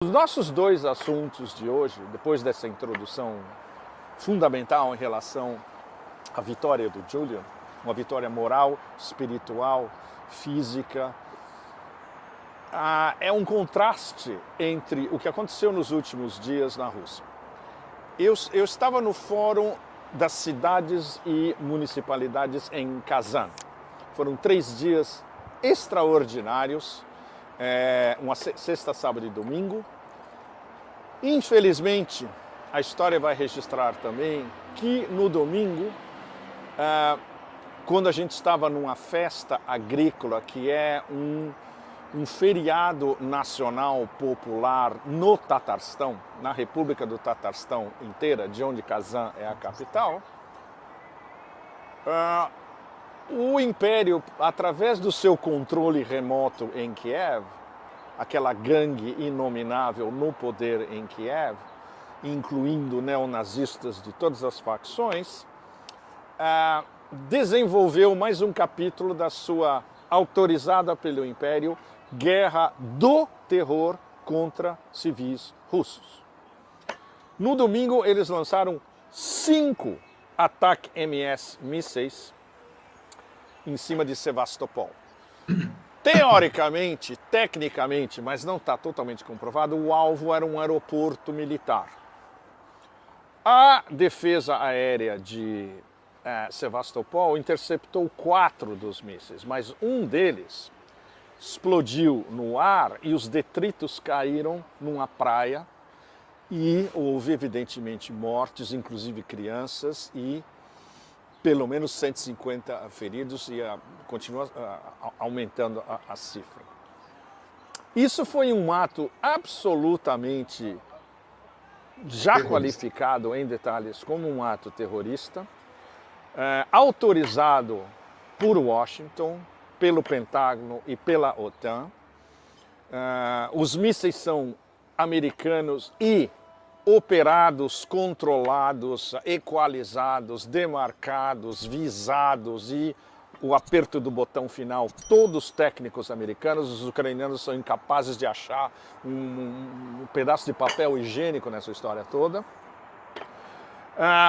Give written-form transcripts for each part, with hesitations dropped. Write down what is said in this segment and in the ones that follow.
Os nossos dois assuntos de hoje, depois dessa introdução fundamental em relação à vitória do Julian, uma vitória moral, espiritual, física, é um contraste entre o que aconteceu nos últimos dias na Rússia. Eu estava no Fórum das Cidades e Municipalidades em Kazan. Foram 3 dias extraordinários, uma sexta, sábado e domingo. Infelizmente, a história vai registrar também que no domingo, quando a gente estava numa festa agrícola, que é um feriado nacional popular no Tatarstão, na República do Tatarstão inteira, de onde Kazan é a capital, o Império, através do seu controle remoto em Kiev, aquela gangue inominável no poder em Kiev, incluindo neonazistas de todas as facções, desenvolveu mais um capítulo da sua, autorizada pelo Império, guerra do terror contra civis russos. No domingo, eles lançaram 5 Attack-MS mísseis em cima de Sevastopol. Teoricamente, tecnicamente, mas não está totalmente comprovado, o alvo era um aeroporto militar. A defesa aérea de Sevastopol interceptou 4 dos mísseis, mas um deles explodiu no ar e os detritos caíram numa praia e houve, evidentemente, mortes, inclusive crianças, e pelo menos 150 feridos, e continua aumentando a cifra. Isso foi um ato absolutamente já qualificado em detalhes como um ato terrorista, autorizado por Washington, pelo Pentágono e pela OTAN. Os mísseis são americanos e operados, controlados, equalizados, demarcados, visados, e o aperto do botão final, todos técnicos americanos. Os ucranianos são incapazes de achar um pedaço de papel higiênico nessa história toda.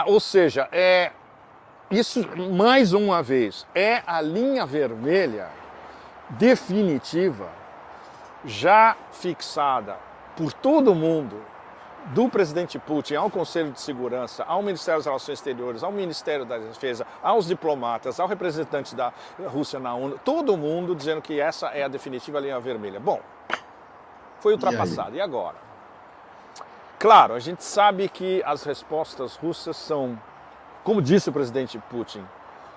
Ou seja, isso, mais uma vez, é a linha vermelha definitiva, já fixada por todo mundo, do presidente Putin ao Conselho de Segurança, ao Ministério das Relações Exteriores, ao Ministério da Defesa, aos diplomatas, ao representante da Rússia na ONU, todo mundo dizendo que essa é a definitiva linha vermelha. Bom, foi ultrapassado. E agora? Claro, a gente sabe que as respostas russas são, como disse o presidente Putin,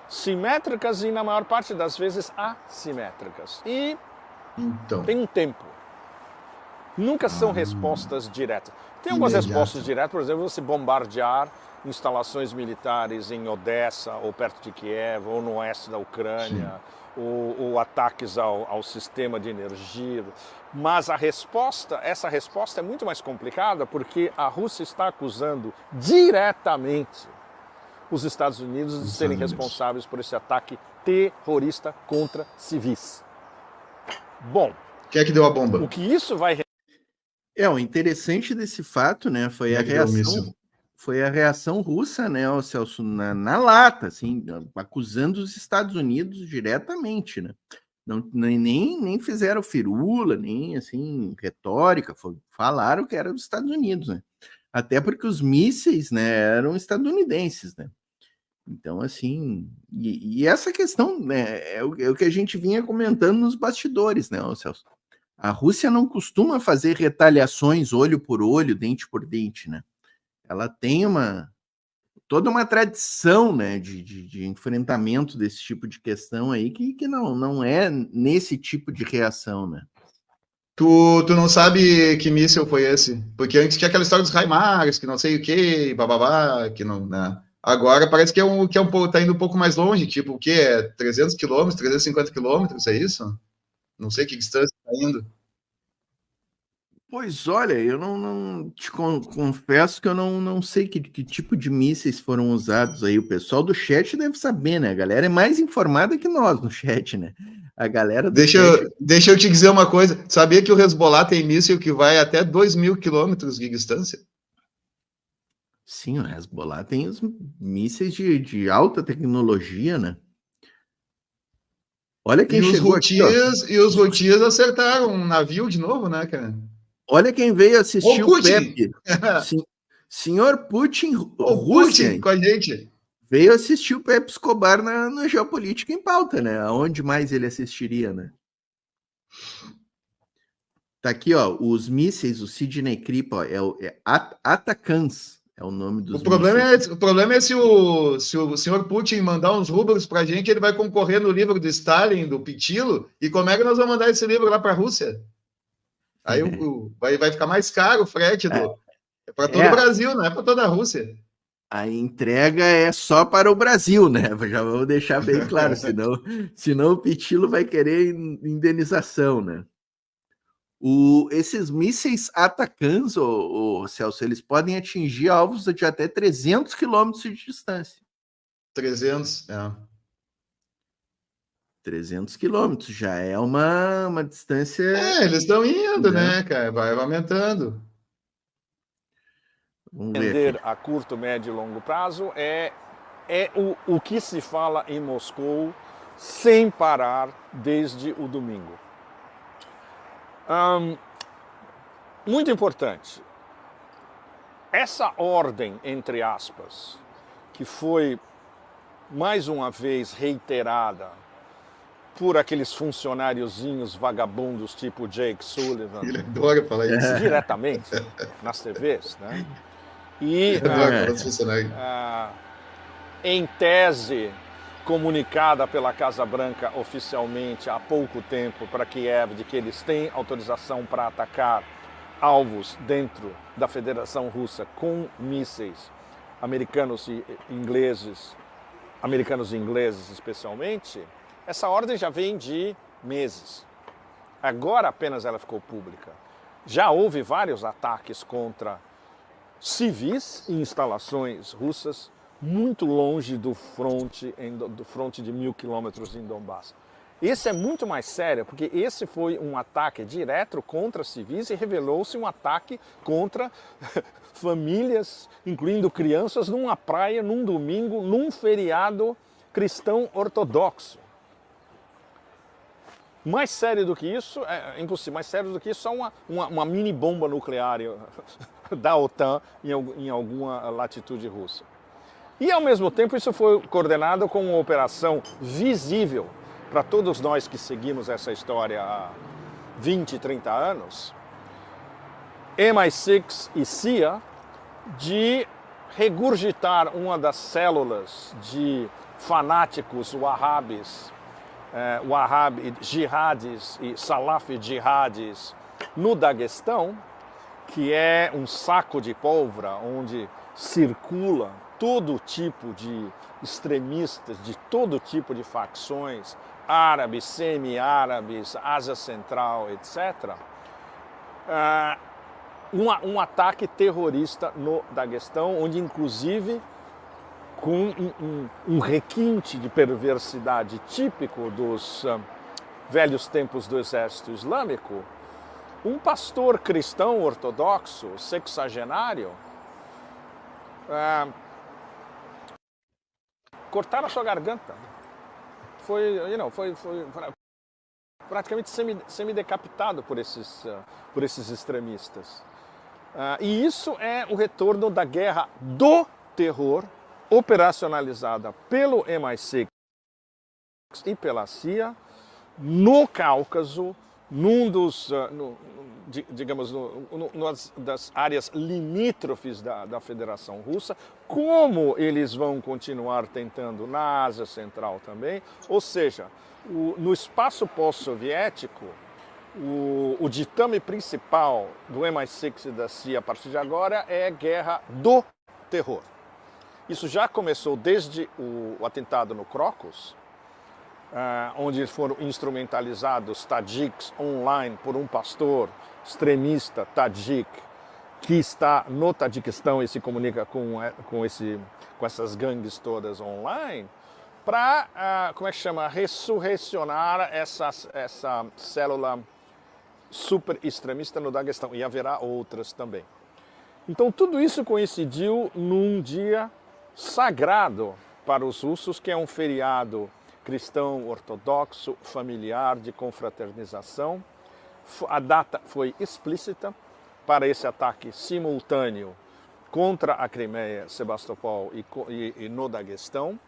simétricas e, na maior parte das vezes, assimétricas. E tem um tempo. Nunca são respostas diretas. Tem algumas respostas diretas, por exemplo, você bombardear instalações militares em Odessa, ou perto de Kiev, ou no oeste da Ucrânia, ou ataques ao sistema de energia. Mas essa resposta é muito mais complicada, porque a Rússia está acusando diretamente os Estados Unidos de serem responsáveis por esse ataque terrorista contra civis. Bom, quem é que deu a bomba? O que isso vai... O interessante desse fato, né, foi a reação russa, né, Celso, na lata, assim, acusando os Estados Unidos diretamente, né? Nem fizeram firula, nem assim retórica, falaram que era dos Estados Unidos, né? Até porque os mísseis, né, eram estadunidenses, né? Então, assim, e essa questão, né, é o que a gente vinha comentando nos bastidores, né, Celso? A Rússia não costuma fazer retaliações olho por olho, dente por dente, né? Ela tem toda uma tradição, né, de enfrentamento desse tipo de questão aí, que não é nesse tipo de reação, né? Tu não sabe que míssil foi esse? Porque antes tinha aquela história dos HIMARS, que não sei o que, bababá, que não... Né? Agora parece que tá indo um pouco mais longe, tipo, o quê? É 300 quilômetros, 350 quilômetros, é isso? Não sei que distância está indo. Pois olha, eu não te confesso que eu não sei que tipo de mísseis foram usados aí. O pessoal do chat deve saber, né? A galera é mais informada que nós no chat, né? A galera do chat... Deixa eu te dizer uma coisa. Sabia que o Hezbollah tem míssil que vai até 2.000 quilômetros de distância? Sim, o Hezbollah tem os mísseis de alta tecnologia, né? Olha quem chegou aqui, ó. E os Houthis acertaram um navio de novo, né, cara? Olha quem veio assistir o Pepe. Senhor Putin, Rússia, Putin com a gente. Veio assistir o Pepe Escobar na Geopolítica em Pauta, né? Aonde mais ele assistiria, né? Tá aqui, ó, os mísseis, o Sidney Kripp, ó, é Atacans, é o nome dos mísseis. O problema é se o senhor Putin mandar uns rublos pra gente, ele vai concorrer no livro do Stalin, do Pitilo, e como é que nós vamos mandar esse livro lá pra Rússia? Aí vai ficar mais caro o frete para todo o Brasil, não é para toda a Rússia. A entrega é só para o Brasil, né? Já vou deixar bem claro, senão o Pitilo vai querer indenização, né? Esses mísseis Atacans, Celso, eles podem atingir alvos de até 300 quilômetros de distância. 300, 300 quilômetros, já é uma distância... eles estão indo, né, cara? Vai aumentando. Entender a curto, médio e longo prazo é o que se fala em Moscou sem parar desde o domingo. Muito importante, essa ordem, entre aspas, que foi mais uma vez reiterada por aqueles funcionáriozinhos vagabundos tipo Jake Sullivan. Ele adora falar isso. Diretamente nas TVs, né? E, em tese, comunicada pela Casa Branca oficialmente há pouco tempo para Kiev de que eles têm autorização para atacar alvos dentro da Federação Russa com mísseis americanos e ingleses especialmente, essa ordem já vem de meses. Agora apenas ela ficou pública. Já houve vários ataques contra civis em instalações russas muito longe do fronte de 1.000 quilômetros em Donbass. Esse é muito mais sério, porque esse foi um ataque direto contra civis e revelou-se um ataque contra famílias, incluindo crianças, numa praia, num domingo, num feriado cristão ortodoxo. Mais sério do que isso, é impossível, mais sério do que isso é uma mini bomba nuclear da OTAN em alguma latitude russa. E ao mesmo tempo isso foi coordenado com uma operação visível para todos nós que seguimos essa história há 20, 30 anos, MI6 e CIA, de regurgitar uma das células de fanáticos wahhabis, jihadis e salafi jihadis no Daguestão, que é um saco de pólvora onde circula todo tipo de extremistas, de todo tipo de facções, árabes, semi-árabes, Ásia Central, etc. Um ataque terrorista no Daguestão, onde inclusive com um requinte de perversidade típico dos velhos tempos do exército islâmico, um pastor cristão ortodoxo, sexagenário, cortaram a sua garganta. Foi praticamente semi-decapitado por esses extremistas. E isso é o retorno da guerra do terror, operacionalizada pelo MI6 e pela CIA, no Cáucaso, num dos, das áreas limítrofes da Federação Russa, como eles vão continuar tentando na Ásia Central também, ou seja, no espaço pós-soviético, o ditame principal do MI6 e da CIA a partir de agora é guerra do terror. Isso já começou desde o atentado no Crocus, onde foram instrumentalizados tajiks online por um pastor extremista tajik que está no Tajiquistão e se comunica com essas gangues todas online, para, como é que chama, ressurreicionar essa célula super extremista no Daguestão, e haverá outras também. Então tudo isso coincidiu num dia sagrado para os russos, que é um feriado cristão ortodoxo, familiar, de confraternização. A data foi explícita para esse ataque simultâneo contra a Crimeia, Sebastopol e no Daguestão.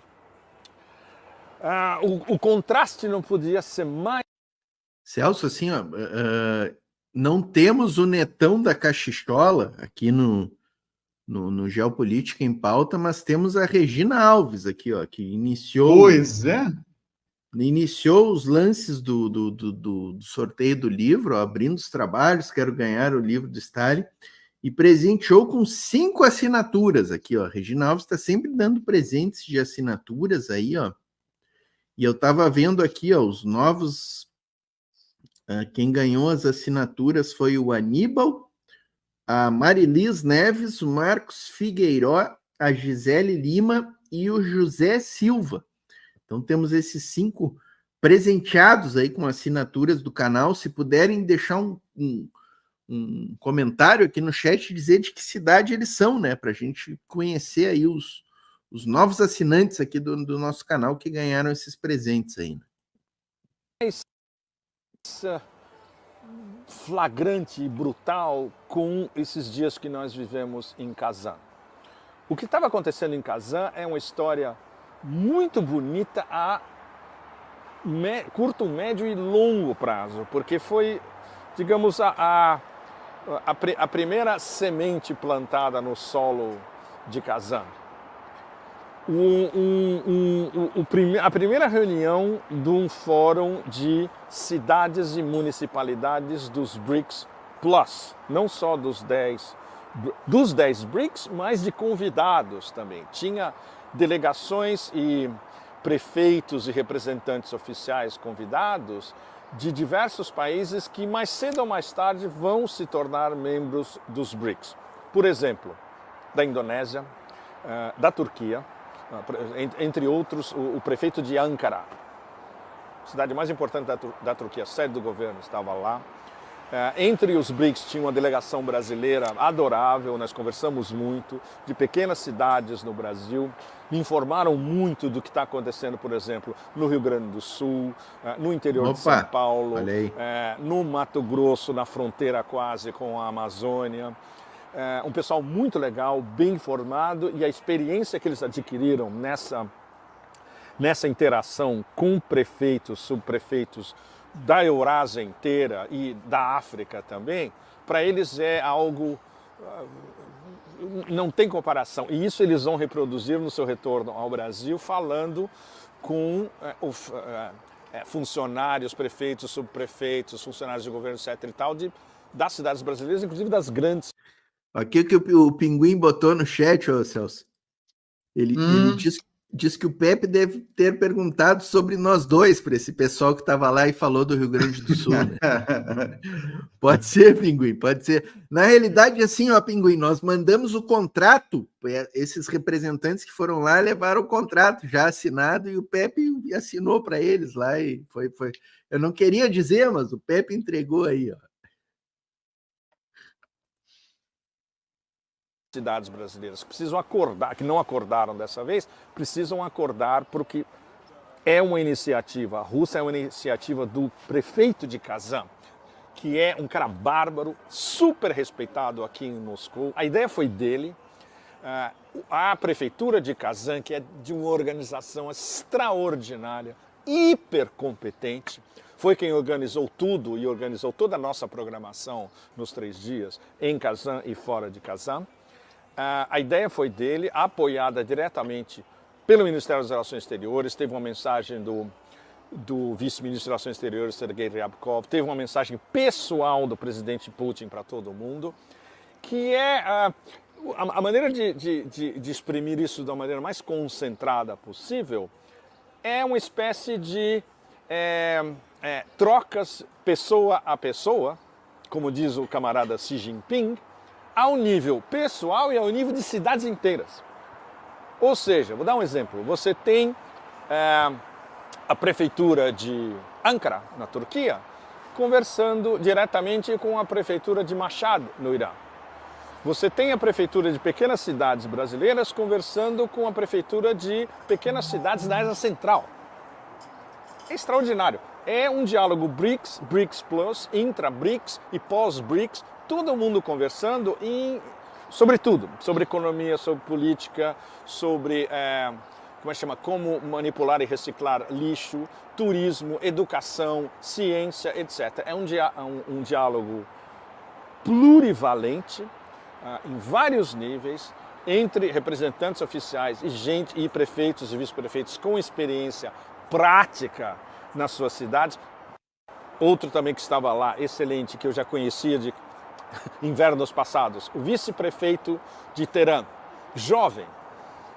O contraste não podia ser mais... Celso, assim, ó, não temos o Netão da Cachichola aqui no Geopolítica em Pauta, mas temos a Regina Alves aqui, ó, que iniciou... Pois é. Iniciou os lances do sorteio do livro, ó, abrindo os trabalhos, quero ganhar o livro do Stalin, e presenteou com 5 assinaturas aqui, ó. Regina Alves está sempre dando presentes de assinaturas aí, ó. E eu estava vendo aqui, ó, os novos... quem ganhou as assinaturas foi o Aníbal, a Marilis Neves, o Marcos Figueiró, a Gisele Lima e o José Silva. Então temos esses 5 presenteados aí com assinaturas do canal. Se puderem deixar um comentário aqui no chat, dizer de que cidade eles são, né? Para a gente conhecer aí os novos assinantes aqui do nosso canal que ganharam esses presentes aí. Flagrante e brutal com esses dias que nós vivemos em Kazan. O que estava acontecendo em Kazan é uma história muito bonita a curto, médio e longo prazo, porque foi, digamos, a primeira semente plantada no solo de Kazan. A primeira reunião de um fórum de cidades e municipalidades dos BRICS Plus, não só dos 10 BRICS, mas de convidados também. Tinha delegações e prefeitos e representantes oficiais convidados de diversos países que mais cedo ou mais tarde vão se tornar membros dos BRICS. Por exemplo, da Indonésia, da Turquia, entre outros, o prefeito de Ankara, cidade mais importante da Turquia, sede do governo, estava lá. Entre os BRICS tinha uma delegação brasileira adorável, nós conversamos muito, de pequenas cidades no Brasil, me informaram muito do que está acontecendo, por exemplo, no Rio Grande do Sul, no interior de São Paulo, no Mato Grosso, na fronteira quase com a Amazônia. Um pessoal muito legal, bem informado, e a experiência que eles adquiriram nessa interação com prefeitos, subprefeitos da Eurásia inteira e da África também, para eles é algo, não tem comparação. E isso eles vão reproduzir no seu retorno ao Brasil, falando com funcionários, prefeitos, subprefeitos, funcionários de governo, etc. e tal, das cidades brasileiras, inclusive das grandes. Aqui que o Pinguim botou no chat, ô Celso. Ele diz que o Pepe deve ter perguntado sobre nós dois para esse pessoal que estava lá e falou do Rio Grande do Sul, né? Pode ser, Pinguim, pode ser. Na realidade, assim, ó, Pinguim, nós mandamos o contrato, esses representantes que foram lá levaram o contrato já assinado e o Pepe assinou para eles lá e foi. Eu não queria dizer, mas o Pepe entregou aí, ó. Cidades brasileiras que precisam acordar, que não acordaram dessa vez, precisam acordar porque é uma iniciativa, a Rússia é uma iniciativa do prefeito de Kazan, que é um cara bárbaro, super respeitado aqui em Moscou. A ideia foi dele. A prefeitura de Kazan, que é de uma organização extraordinária, hiper competente, foi quem organizou tudo e organizou toda a nossa programação nos 3 dias em Kazan e fora de Kazan. A ideia foi dele, apoiada diretamente pelo Ministério das Relações Exteriores. Teve uma mensagem do vice-ministro das Relações Exteriores, Sergei Ryabkov, teve uma mensagem pessoal do presidente Putin para todo mundo, que é a maneira de exprimir isso da maneira mais concentrada possível é uma espécie de trocas pessoa a pessoa, como diz o camarada Xi Jinping, ao nível pessoal e ao nível de cidades inteiras. Ou seja, vou dar um exemplo, você tem a prefeitura de Ankara, na Turquia, conversando diretamente com a prefeitura de Mashhad, no Irã. Você tem a prefeitura de pequenas cidades brasileiras conversando com a prefeitura de pequenas cidades da Ásia Central. É extraordinário. É um diálogo BRICS, BRICS Plus, intra-BRICS e pós-BRICS, todo mundo conversando sobre tudo, sobre economia, sobre política, sobre como manipular e reciclar lixo, turismo, educação, ciência, etc. É um diálogo plurivalente, em vários níveis, entre representantes oficiais e prefeitos e vice-prefeitos com experiência prática nas suas cidades. Outro também que estava lá, excelente, que eu já conhecia de invernos passados, o vice-prefeito de Teherã, jovem,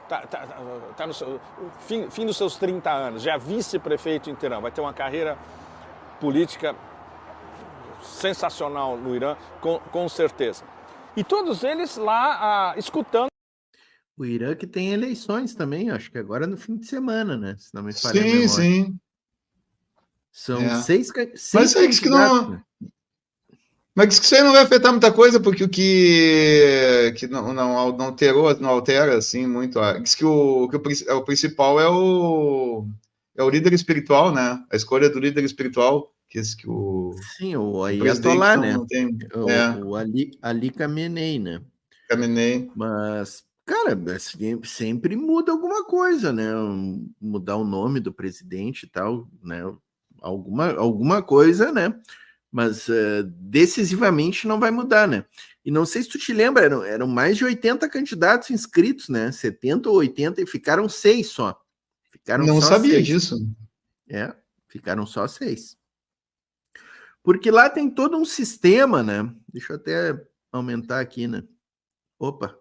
tá no fim dos seus 30 anos, já é vice-prefeito em Teherã, vai ter uma carreira política sensacional no Irã, com certeza. E todos eles lá escutando. O Irã que tem eleições também, acho que agora no fim de semana, né? Se não me falha a Sim, memória. sim. São seis Mas é que não. né? Mas diz que isso aí não vai afetar muita coisa, porque o que não altera assim muito. Diz que o principal é o líder espiritual, né? A escolha do líder espiritual, que o. Sim, o Ayatollah, né? Não tem, o Ali Khamenei, né? Khamenei. Mas, cara, sempre muda alguma coisa, né? Mudar o nome do presidente e tal, né? Alguma coisa, né? Mas decisivamente não vai mudar, né? E não sei se tu te lembra, eram mais de 80 candidatos inscritos, né? 70 ou 80 e ficaram 6 só. Não sabia disso. Ficaram só 6. Porque lá tem todo um sistema, né? Deixa eu até aumentar aqui, né? Opa!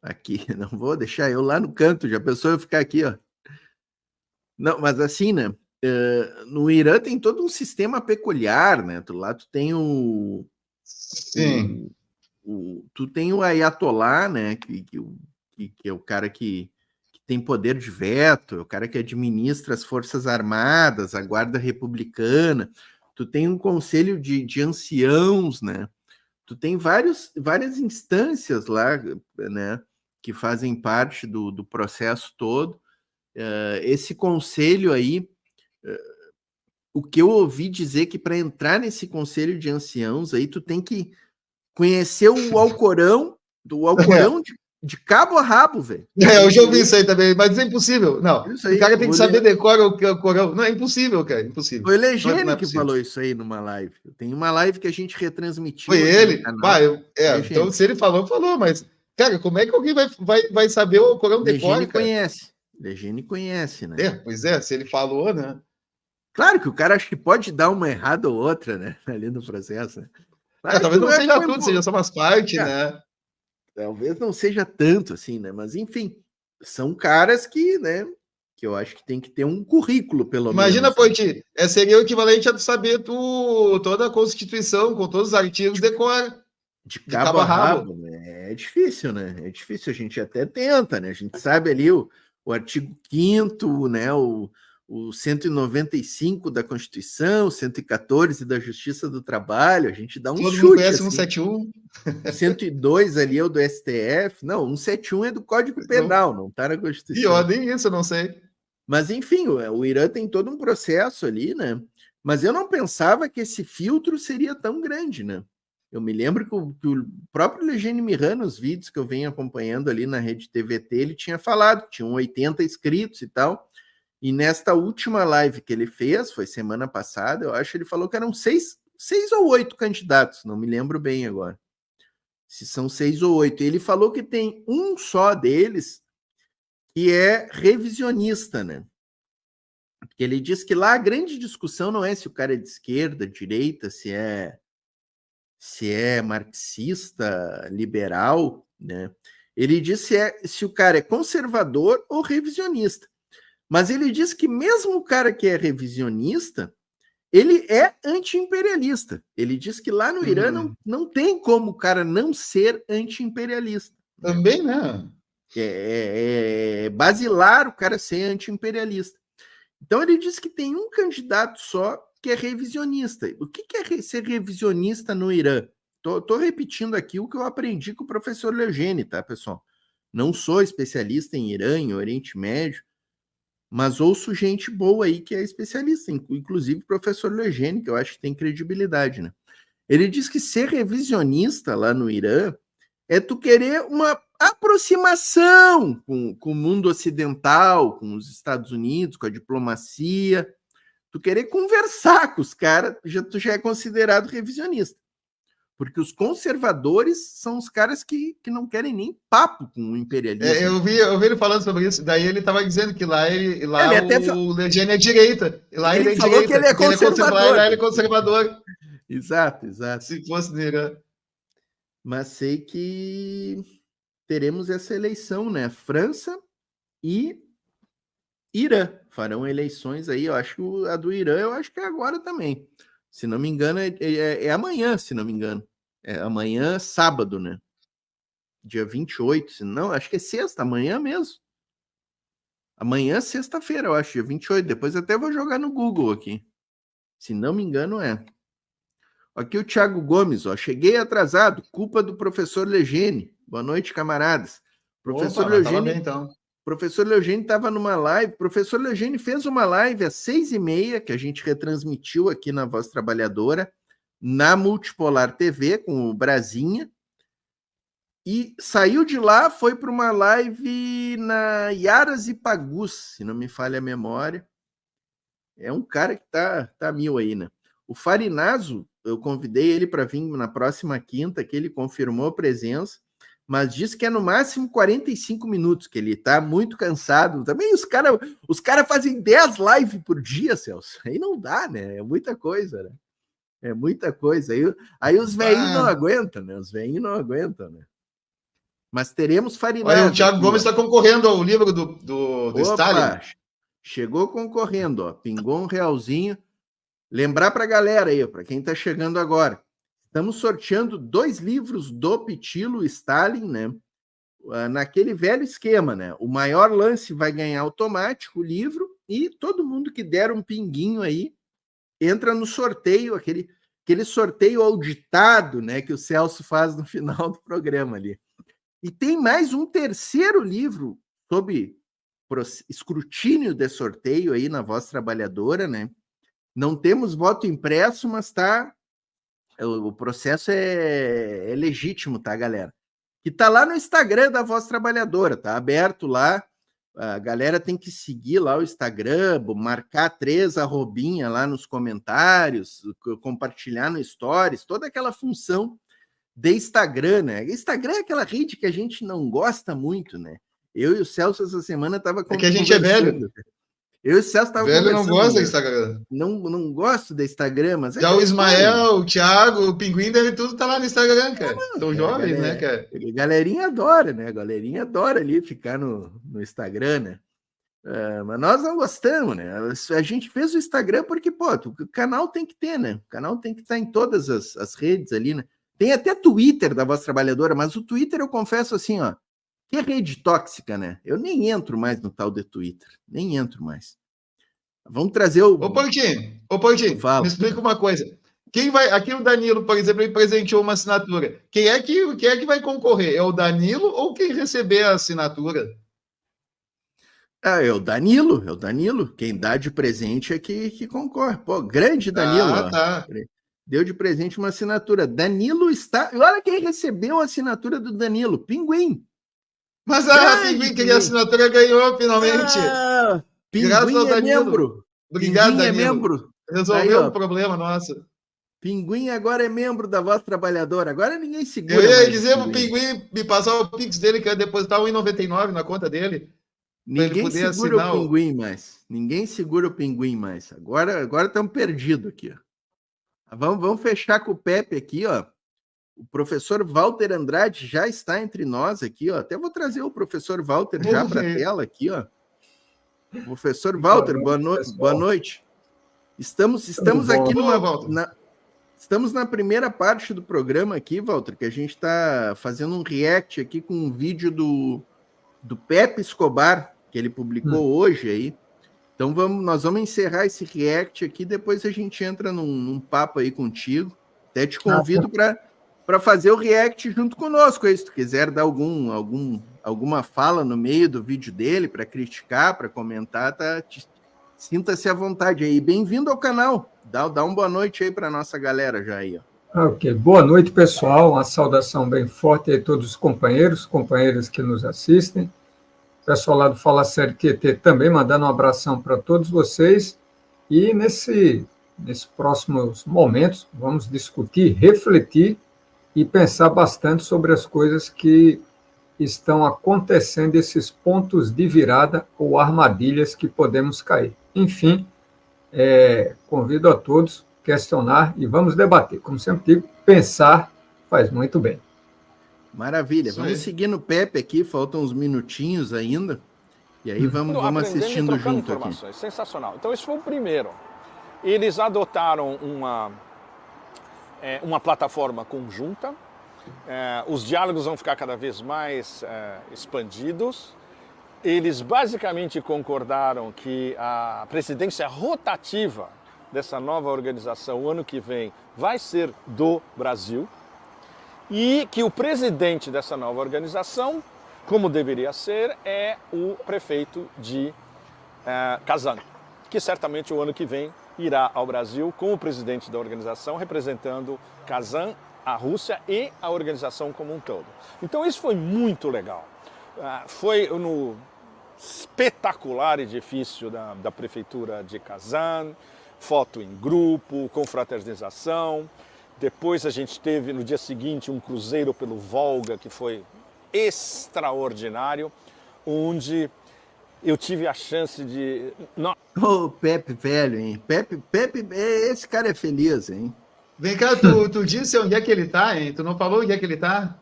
Aqui, não vou deixar eu lá no canto, já pensou eu ficar aqui, ó. Não, mas assim, né? No Irã tem todo um sistema peculiar, né? Lá tu tem Sim. Tu tem o Ayatollah, né? Que é o cara que tem poder de veto, é o cara que administra as Forças Armadas, a Guarda Republicana. Tu tem um conselho de anciãos, né? Tu tem várias instâncias lá, né? Que fazem parte do processo todo. Esse conselho aí, o que eu ouvi dizer que para entrar nesse conselho de anciãos aí, tu tem que conhecer o Alcorão, de cabo a rabo, velho. Eu já ouvi isso aí também, mas é impossível. Não, o cara tem que saber decorar o Alcorão. Não, é impossível, cara, impossível. Foi o Legene que falou isso aí numa live. Tem uma live que a gente retransmitiu. Foi ele? Então se ele falou, mas, cara, como é que alguém vai saber o Alcorão decora, cara? Legene conhece, né? Pois é, se ele falou, né? Claro que o cara acho que pode dar uma errada ou outra, né? Ali no processo. Né? Talvez não seja tudo, seja só umas partes, né? Talvez não seja tanto assim, né? Mas enfim, são caras que, né? Que eu acho que tem que ter um currículo, pelo menos. Imagina, Poiti, seria o equivalente a saber toda a Constituição, com todos os artigos, decora. De cabo a rabo. Né? É difícil, né? É difícil, a gente até tenta, né? A gente sabe ali o artigo 5º, né? O 195 da Constituição, 114 da Justiça do Trabalho, a gente dá um todo chute. Todo mundo conhece 171. 102 ali é o do STF. Não, 171 é do Código Penal, não está na Constituição. Pior, nem isso eu não sei. Mas, enfim, o Irã tem todo um processo ali, né? Mas eu não pensava que esse filtro seria tão grande, né? Eu me lembro que o próprio Legene Miran, nos vídeos que eu venho acompanhando ali na rede TVT, ele tinha falado que tinham 80 inscritos e tal. E nesta última live que ele fez, foi semana passada, eu acho, ele falou que eram 6 ou 8 candidatos, não me lembro bem agora. Se são 6 ou 8. Ele falou que tem um só deles que é revisionista, né? Porque ele diz que lá a grande discussão não é se o cara é de esquerda, direita, se é marxista, liberal, né? Ele diz se o cara é conservador ou revisionista. Mas ele diz que mesmo o cara que é revisionista, ele é anti-imperialista. Ele diz que lá no Irã não tem como o cara não ser anti-imperialista. Também, né? É basilar o cara ser anti-imperialista. Então ele diz que tem um candidato só que é revisionista. O que é ser revisionista no Irã? Tô repetindo aqui o que eu aprendi com o professor Leogene, tá, pessoal? Não sou especialista em Irã, em Oriente Médio, mas ouço gente boa aí que é especialista, inclusive o professor Leogene, que eu acho que tem credibilidade, né? Ele diz que ser revisionista lá no Irã é tu querer uma aproximação com o mundo ocidental, com os Estados Unidos, com a diplomacia, tu querer conversar com os caras, tu já é considerado revisionista. Porque os conservadores são os caras que não querem nem papo com o imperialismo. Eu vi ele falando sobre isso, daí ele estava dizendo que lá o Leogene é direita. Lá ele é falou direita, que ele é conservador. Lá ele é conservador. Exato. Se fosse no Irã. Mas sei que teremos essa eleição, né? França e Irã farão eleições aí. Eu acho que a do Irã, eu acho que é agora também. Se não me engano, é amanhã, se não me engano. É amanhã, sábado, né? Dia 28, se não, acho que é sexta, amanhã mesmo. Amanhã, sexta-feira, eu acho, dia 28. Depois até vou jogar no Google aqui. Se não me engano, é. Aqui o Thiago Gomes, ó. Cheguei atrasado, culpa do professor Leogene. Boa noite, camaradas. Professor Leogene, então. Professor Leogene estava numa live. Professor Leogene fez uma live às 6h30, que a gente retransmitiu aqui na Voz Trabalhadora, na Multipolar TV, com o Brasinha. E saiu de lá, foi para uma live na Yaras e Pagus, se não me falha a memória. É um cara que tá mil aí, né? O Farinazo, eu convidei ele para vir na próxima quinta, que ele confirmou presença, mas disse que é no máximo 45 minutos, que ele tá muito cansado. Também os cara fazem 10 lives por dia, Celso. Aí não dá, né? É muita coisa, né? É muita coisa. Aí os velhinhos não aguentam, né? Os velhinhos não aguentam, né? Mas teremos Farinazo. Olha, o Thiago Gomes está concorrendo ao livro do Stalin. Chegou concorrendo, ó. Pingou um realzinho. Lembrar para a galera aí, para quem está chegando agora. Estamos sorteando 2 livros do Pitilo Stalin, né? Naquele velho esquema, né? O maior lance vai ganhar automático o livro e todo mundo que der um pinguinho aí entra no sorteio, aquele sorteio auditado, né? Que o Celso faz no final do programa ali. E tem mais um terceiro livro sob escrutínio de sorteio aí na Voz Trabalhadora, né? Não temos voto impresso, mas o processo é legítimo, tá, galera? Que tá lá no Instagram da Voz Trabalhadora, tá aberto lá. A galera tem que seguir lá o Instagram, marcar 3 arrobinha lá nos comentários, compartilhar no Stories, toda aquela função de Instagram, né? Instagram é aquela rede que a gente não gosta muito, né? Eu e o Celso essa semana tava conversando. É que a gente é velho. Eu e o Celso estavam conversando. Velho não gosta do Instagram. Não gosto do Instagram, mas... Já o Ismael, o Thiago, o Pinguim, deve tudo tá lá no Instagram, cara. São jovens, né, cara? Galerinha adora, né? Galerinha adora ali ficar no Instagram, né? Mas nós não gostamos, né? A gente fez o Instagram porque, pô, o canal tem que ter, né? O canal tem que estar em todas as redes ali, né? Tem até Twitter da Voz Trabalhadora, mas o Twitter eu confesso assim, ó, que é rede tóxica, né? Eu nem entro mais no tal de Twitter, nem entro mais. Vamos trazer o... Ô, Porquinho, me explica uma coisa. Quem vai... Aqui o Danilo, por exemplo, ele presenteou uma assinatura. Quem é que vai concorrer? É o Danilo ou quem receber a assinatura? É o Danilo. Quem dá de presente é que concorre. Pô, grande Danilo. Tá. Deu de presente uma assinatura. Danilo está... Olha quem recebeu a assinatura do Danilo. Pinguim. Mas Pinguim, que a assinatura ganhou finalmente. Pinguim é membro. Obrigado, Pinguim Danilo. É membro. Resolveu o problema nosso. Pinguim agora é membro da Voz Trabalhadora. Agora ninguém segura. Eu ia dizer pro Pinguim me passar o Pix dele, que ia depositar R$1,99 na conta dele. Ninguém segura o Pinguim mais. Ninguém segura o Pinguim mais. Agora estamos perdidos aqui, ó. Vamos fechar com o Pepe aqui, ó. O professor Walter Andrade já está entre nós aqui, ó. Até vou trazer o professor Walter já para a tela aqui, ó. Professor Walter, boa noite. Estamos aqui estamos na primeira parte do programa aqui, Walter, que a gente está fazendo um react aqui com um vídeo do Pepe Escobar, que ele publicou hoje aí. Então nós vamos encerrar esse react aqui, depois a gente entra num papo aí contigo. Até te convido para fazer o react junto conosco aí, se tu quiser dar alguma fala no meio do vídeo dele, para criticar, para comentar, sinta-se à vontade aí. Bem-vindo ao canal. Dá uma boa noite aí para nossa galera já aí. Ó. Ok, boa noite, pessoal. Uma saudação bem forte a todos os companheiros que nos assistem. Pessoal lá do Fala Sério QT também mandando um abração para todos vocês. E nesses próximos momentos vamos discutir, refletir e pensar bastante sobre as coisas que estão acontecendo, esses pontos de virada ou armadilhas que podemos cair. Enfim, convido a todos a questionar e vamos debater. Como sempre digo, pensar faz muito bem. Maravilha. Vamos seguir no Pepe aqui, faltam uns minutinhos ainda. E aí vamos assistindo junto aqui. Sensacional. Então, esse foi o primeiro. Eles adotaram uma plataforma conjunta. Os diálogos vão ficar cada vez mais expandidos. Eles basicamente concordaram que a presidência rotativa dessa nova organização, o ano que vem, vai ser do Brasil. E que o presidente dessa nova organização, como deveria ser, é o prefeito de Kazan, que certamente o ano que vem irá ao Brasil como presidente da organização, representando Kazan, a Rússia e a organização como um todo. Então isso foi muito legal. Foi no espetacular edifício da prefeitura de Kazan, foto em grupo, confraternização. Depois a gente teve, no dia seguinte, um cruzeiro pelo Volga, que foi extraordinário, onde eu tive a chance de... Ô, Pepe velho, hein? Pepe, esse cara é feliz, hein? Vem cá, tu disse onde é que ele tá, hein? Tu não falou onde é que ele tá?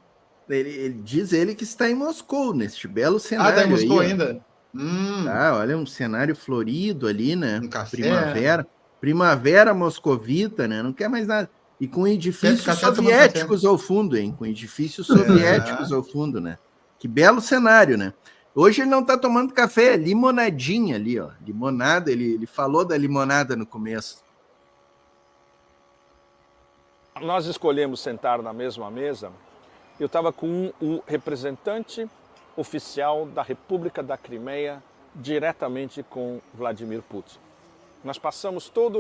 Ele diz que está em Moscou, neste belo cenário. Tá em Moscou aí, ainda? Tá, olha, um cenário florido ali, né? Um café. Primavera moscovita, né? Não quer mais nada. E com edifícios soviéticos ao fundo, hein? Com edifícios soviéticos ao fundo, né? Que belo cenário, né? Hoje ele não está tomando café, é limonadinha ali, ó. Limonada, ele falou da limonada no começo. Nós escolhemos sentar na mesma mesa. Eu estava com o representante oficial da República da Crimeia, diretamente com Vladimir Putin. Nós passamos toda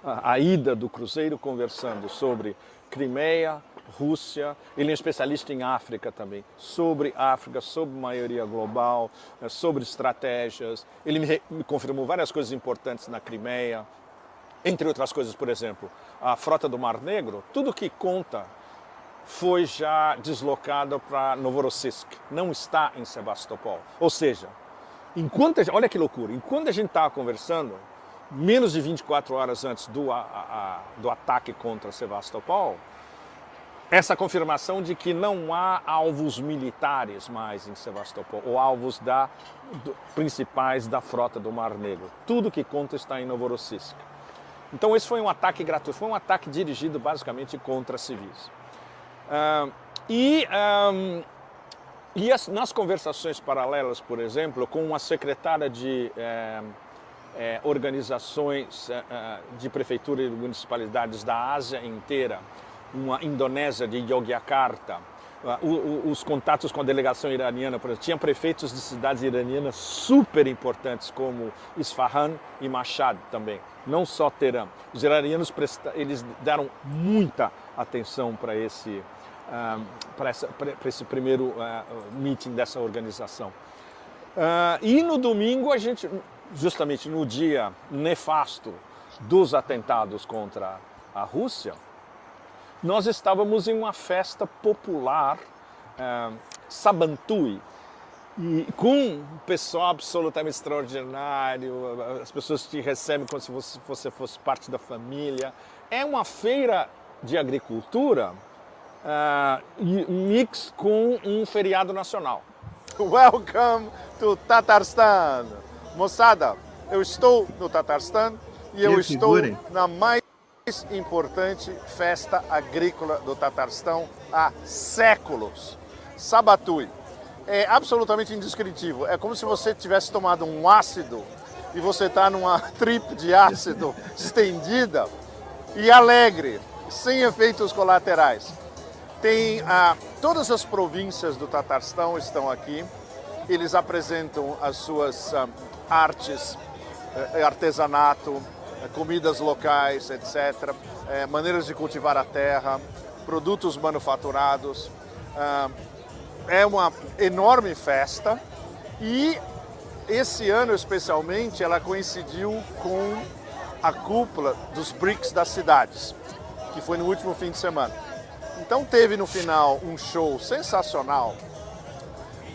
a ida do cruzeiro conversando sobre Crimeia, Rússia, ele é um especialista em África também, sobre África, sobre maioria global, sobre estratégias. Ele me confirmou várias coisas importantes na Crimeia, entre outras coisas, por exemplo, a frota do Mar Negro, tudo que conta foi já deslocado para Novorossiysk, não está em Sebastopol. Ou seja, olha que loucura, enquanto a gente estava conversando, menos de 24 horas antes do ataque contra Sebastopol, essa confirmação de que não há alvos militares mais em Sebastopol, ou alvos principais da frota do Mar Negro. Tudo que conta está em Novorossiysk. Então esse foi um ataque gratuito, foi um ataque dirigido basicamente contra civis. Nas conversações paralelas, por exemplo, com a secretária de organizações de prefeitura e municipalidades da Ásia inteira, uma Indonésia de Yogyakarta, os contatos com a delegação iraniana, por exemplo, tinha prefeitos de cidades iranianas super importantes como Isfahan e Mashhad também, não só Teherã. Os iranianos eles deram muita atenção para esse primeiro meeting dessa organização. E no domingo a gente, justamente no dia nefasto dos atentados contra a Rússia, nós estávamos em uma festa popular, Sabantui, e com um pessoal absolutamente extraordinário, as pessoas te recebem como se você fosse parte da família. É uma feira de agricultura mix com um feriado nacional. Welcome to Tatarstan! Moçada, eu estou no Tatarstan e eu estou na mais importante festa agrícola do Tatarstão há séculos. Sabatui. É absolutamente indescritível. É como se você tivesse tomado um ácido e você está numa trip de ácido estendida e alegre, sem efeitos colaterais. Tem todas as províncias do Tatarstão estão aqui. Eles apresentam as suas artes, artesanato, comidas locais, etc. Maneiras de cultivar a terra, produtos manufaturados. É uma enorme festa e esse ano especialmente ela coincidiu com a cúpula dos BRICS das cidades, que foi no último fim de semana. Então teve no final um show sensacional,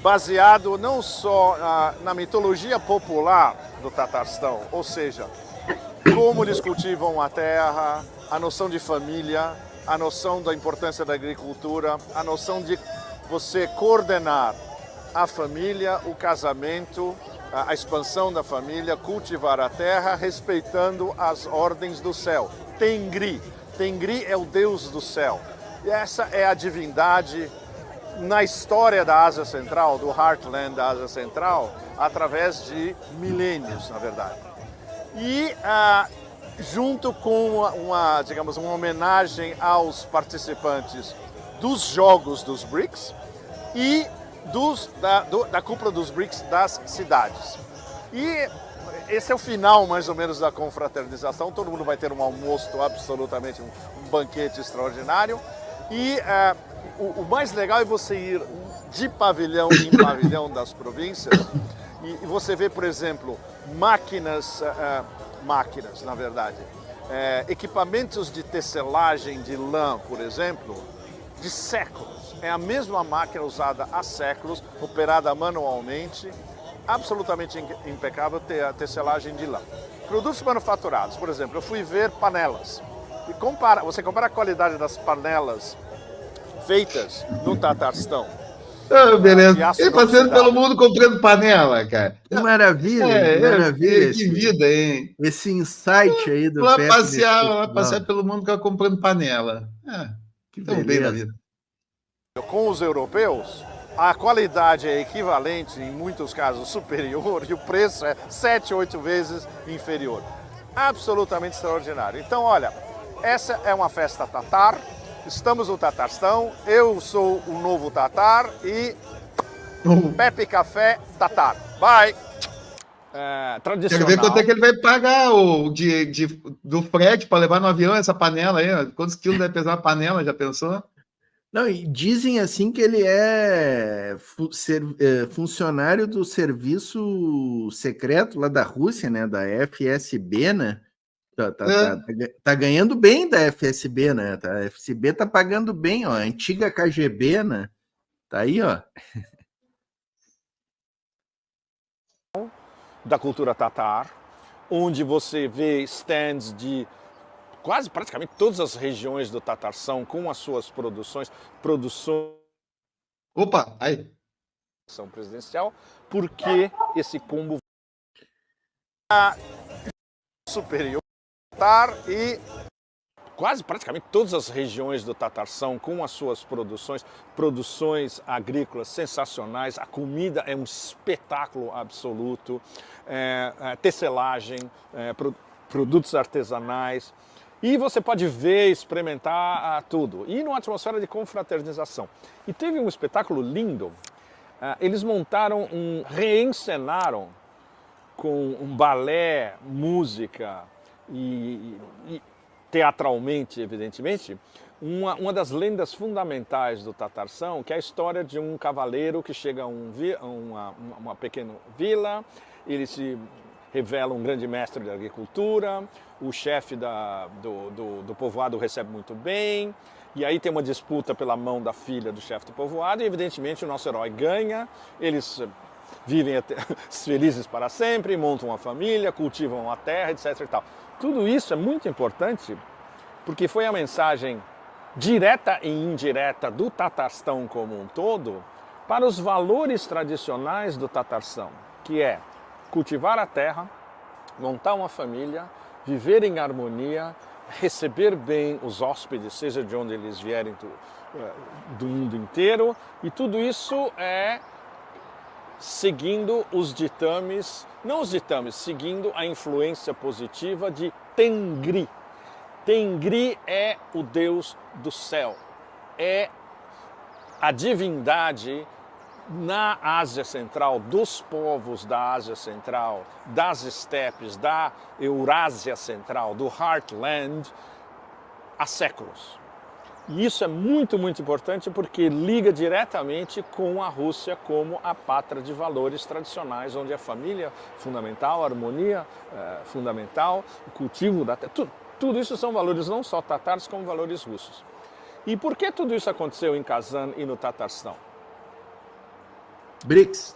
baseado não só na mitologia popular do Tatarstão, ou seja, como eles cultivam a terra, a noção de família, a noção da importância da agricultura, a noção de você coordenar a família, o casamento, a expansão da família, cultivar a terra, respeitando as ordens do céu. Tengri. Tengri é o Deus do céu. E essa é a divindade na história da Ásia Central, do Heartland da Ásia Central, através de milênios, na verdade. E junto com digamos, uma homenagem aos participantes dos jogos dos BRICS e da cúpula dos BRICS das cidades. E esse é o final, mais ou menos, da confraternização. Todo mundo vai ter um almoço absolutamente, um banquete extraordinário. E o mais legal é você ir de pavilhão em pavilhão das províncias e você vê, por exemplo, máquinas, na verdade, equipamentos de tecelagem de lã, por exemplo, de séculos. É a mesma máquina usada há séculos, operada manualmente, absolutamente impecável a tecelagem de lã. Produtos manufaturados, por exemplo, eu fui ver panelas. E você compara a qualidade das panelas feitas no Tatarstão. Beleza. E passando pelo mundo comprando panela, cara. Que maravilha, que maravilha. Que vida, hein? Esse insight aí do Pepe. Passear pelo mundo comprando panela. Que bem na vida. Com os europeus, a qualidade é equivalente, em muitos casos superior, e o preço é 7, 8 vezes inferior. Absolutamente extraordinário. Então, olha, essa é uma festa tatar, estamos no Tatarstão, eu sou o novo tatar e Pepe Café Tatar. Bye! Tradicional. Quero ver quanto é que ele vai pagar do frete para levar no avião essa panela aí. Quantos quilos vai pesar a panela, já pensou? Não, e dizem assim que ele é funcionário do serviço secreto lá da Rússia, né? Da FSB, né? Tá ganhando bem da FSB, né? A FSB tá pagando bem, ó. A antiga KGB, né? Tá aí, ó. Da cultura tatar, onde você vê stands de quase praticamente todas as regiões do Tatarstão com as suas produções. Opa, aí. Presidencial, porque esse combo superior e quase praticamente todas as regiões do Tatarstão com as suas produções agrícolas sensacionais. A comida é um espetáculo absoluto, tecelagem, produtos artesanais. E você pode ver, experimentar tudo. E numa atmosfera de confraternização. E teve um espetáculo lindo. Eles reencenaram com um balé, música e teatralmente, evidentemente, uma das lendas fundamentais do Tatarstão, que é a história de um cavaleiro que chega a uma pequena vila, ele se revela um grande mestre da agricultura, o chefe do povoado o recebe muito bem, e aí tem uma disputa pela mão da filha do chefe do povoado, e evidentemente o nosso herói ganha, eles vivem felizes para sempre, montam uma família, cultivam a terra, etc. e tal. Tudo isso é muito importante, porque foi a mensagem direta e indireta do Tatarstão como um todo para os valores tradicionais do Tatarstão, que é cultivar a terra, montar uma família, viver em harmonia, receber bem os hóspedes, seja de onde eles vierem do mundo inteiro, e tudo isso é seguindo os ditames, não os ditames, seguindo a influência positiva de Tengri. Tengri é o Deus do céu, é a divindade na Ásia Central, dos povos da Ásia Central, das estepes, da Eurásia Central, do Heartland, há séculos. E isso é muito, muito importante porque liga diretamente com a Rússia como a pátria de valores tradicionais, onde a família é fundamental, a harmonia é fundamental, o cultivo da terra, tudo isso são valores não só tatares, como valores russos. E por que tudo isso aconteceu em Kazan e no Tatarstão? BRICS.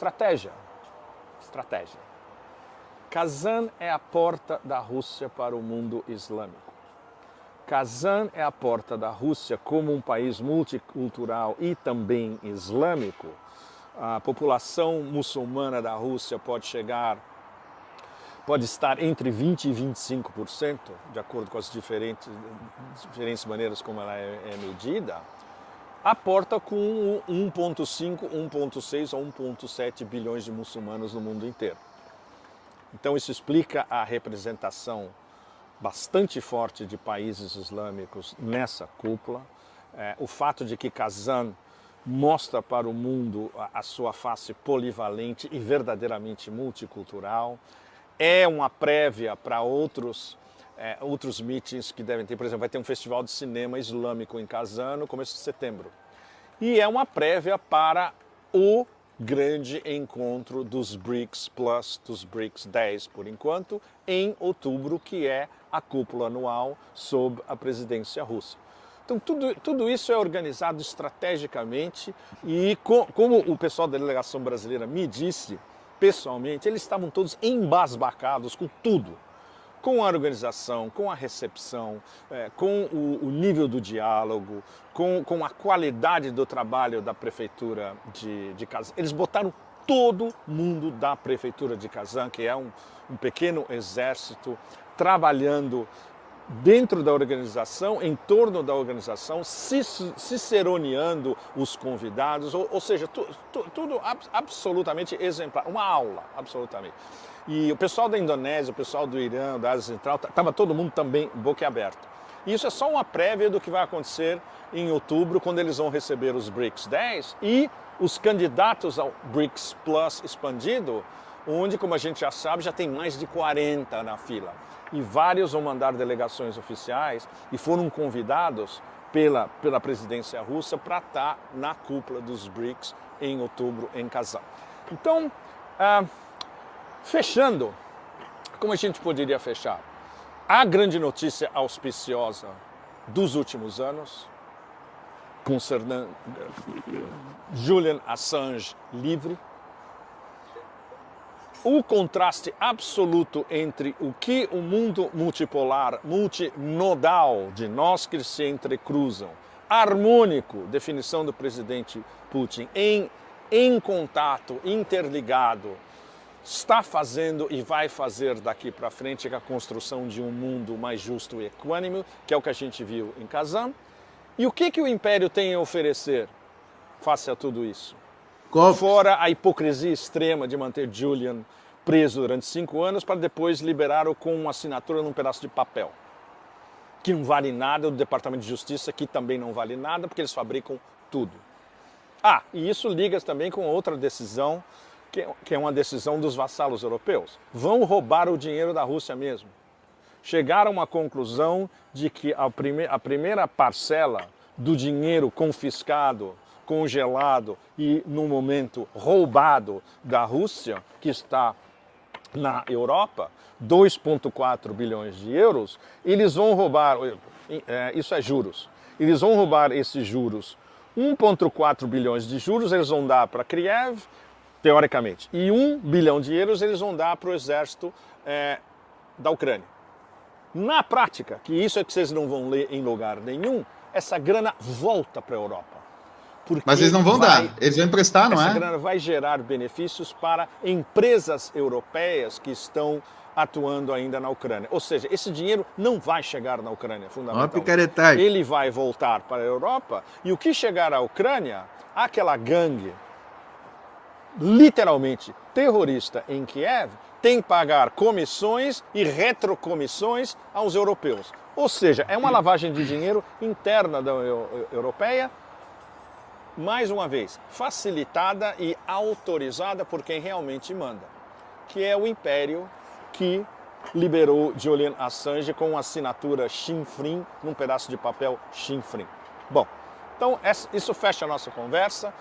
Estratégia. Kazan é a porta da Rússia para o mundo islâmico. Kazan é a porta da Rússia como um país multicultural e também islâmico. A população muçulmana da Rússia pode estar entre 20% e 25%, de acordo com as diferentes maneiras como ela é medida. A porta com 1,5, 1,6 ou 1,7 bilhões de muçulmanos no mundo inteiro. Então isso explica a representação bastante forte de países islâmicos nessa cúpula. O fato de que Kazan mostra para o mundo a sua face polivalente e verdadeiramente multicultural. É uma prévia para outros meetings que devem ter. Por exemplo, vai ter um festival de cinema islâmico em Kazan no começo de setembro. E é uma prévia para o grande encontro dos BRICS Plus, dos BRICS 10 por enquanto, em outubro, que é a cúpula anual sob a presidência russa. Então tudo isso é organizado estrategicamente e como o pessoal da delegação brasileira me disse pessoalmente, eles estavam todos embasbacados com tudo. Com a organização, com a recepção, com o nível do diálogo, com a qualidade do trabalho da prefeitura de Kazan. Eles botaram todo mundo da prefeitura de Kazan, que é um pequeno exército, trabalhando dentro da organização, em torno da organização, ciceroneando os convidados, ou seja, tudo absolutamente exemplar, uma aula, absolutamente. E o pessoal da Indonésia, o pessoal do Irã, da Ásia Central, estava todo mundo também boquiaberto. E isso é só uma prévia do que vai acontecer em outubro, quando eles vão receber os BRICS 10 e os candidatos ao BRICS Plus expandido, onde, como a gente já sabe, já tem mais de 40 na fila. E vários vão mandar delegações oficiais e foram convidados pela presidência russa para estar na cúpula dos BRICS em outubro em Kazan. Então, fechando, como a gente poderia fechar? A grande notícia auspiciosa dos últimos anos, concernando Julian Assange livre, o contraste absoluto entre o que o mundo multipolar, multinodal de nós que se entrecruzam, harmônico, definição do presidente Putin, em contato, interligado, está fazendo e vai fazer daqui para frente a construção de um mundo mais justo e equânime, que é o que a gente viu em Kazan. E o que o Império tem a oferecer face a tudo isso? Fora a hipocrisia extrema de manter Julian preso durante 5 anos para depois liberá-lo com uma assinatura num pedaço de papel, que não vale nada, do Departamento de Justiça, que também não vale nada, porque eles fabricam tudo. E isso liga também com outra decisão, que é uma decisão dos vassalos europeus. Vão roubar o dinheiro da Rússia mesmo. Chegaram a uma conclusão de que a primeira parcela do dinheiro confiscado, congelado e, no momento, roubado da Rússia, que está na Europa, 2,4 bilhões de euros, eles vão roubar, isso é juros, eles vão roubar esses juros, 1,4 bilhões de juros eles vão dar para Kiev, teoricamente, e 1 bilhão de euros eles vão dar para o exército da Ucrânia. Na prática, que isso é que vocês não vão ler em lugar nenhum, essa grana volta para a Europa. Mas eles não vão dar, eles vão emprestar, não é? Essa grana vai gerar benefícios para empresas europeias que estão atuando ainda na Ucrânia. Ou seja, esse dinheiro não vai chegar na Ucrânia, fundamentalmente. Ele vai voltar para a Europa e o que chegar à Ucrânia, aquela gangue literalmente terrorista em Kiev, tem que pagar comissões e retrocomissões aos europeus. Ou seja, é uma lavagem de dinheiro interna da europeia, mais uma vez, facilitada e autorizada por quem realmente manda, que é o império que liberou Julian Assange com a assinatura Chinfrim, num pedaço de papel Chinfrim. Bom, então isso fecha a nossa conversa.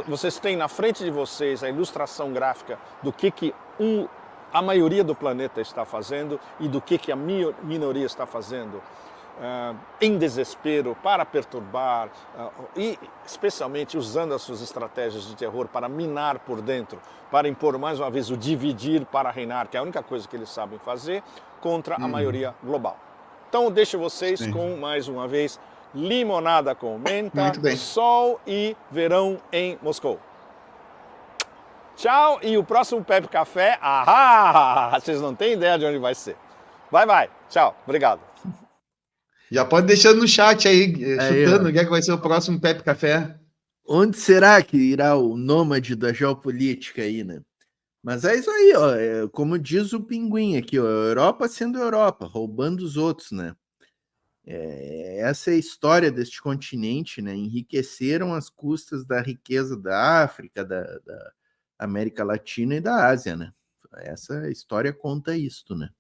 Vocês têm na frente de vocês a ilustração gráfica do que a maioria do planeta está fazendo e do que a minoria está fazendo em desespero para perturbar e especialmente usando as suas estratégias de terror para minar por dentro, para impor mais uma vez o dividir para reinar, que é a única coisa que eles sabem fazer, contra a maioria global. Então deixo vocês com, mais uma vez, limonada com menta, sol e verão em Moscou. Tchau, e o próximo Pepe Café, vocês não têm ideia de onde vai ser. Vai, tchau, obrigado. Já pode deixando no chat aí, chutando o que vai ser o próximo Pepe Café. Onde será que irá o nômade da geopolítica aí, né? Mas é isso aí, ó, como diz o Pinguim aqui, ó, Europa sendo Europa, roubando os outros, né? Essa é a história deste continente, né? Enriqueceram às custas da riqueza da África, da América Latina e da Ásia, né? Essa história conta isto, né?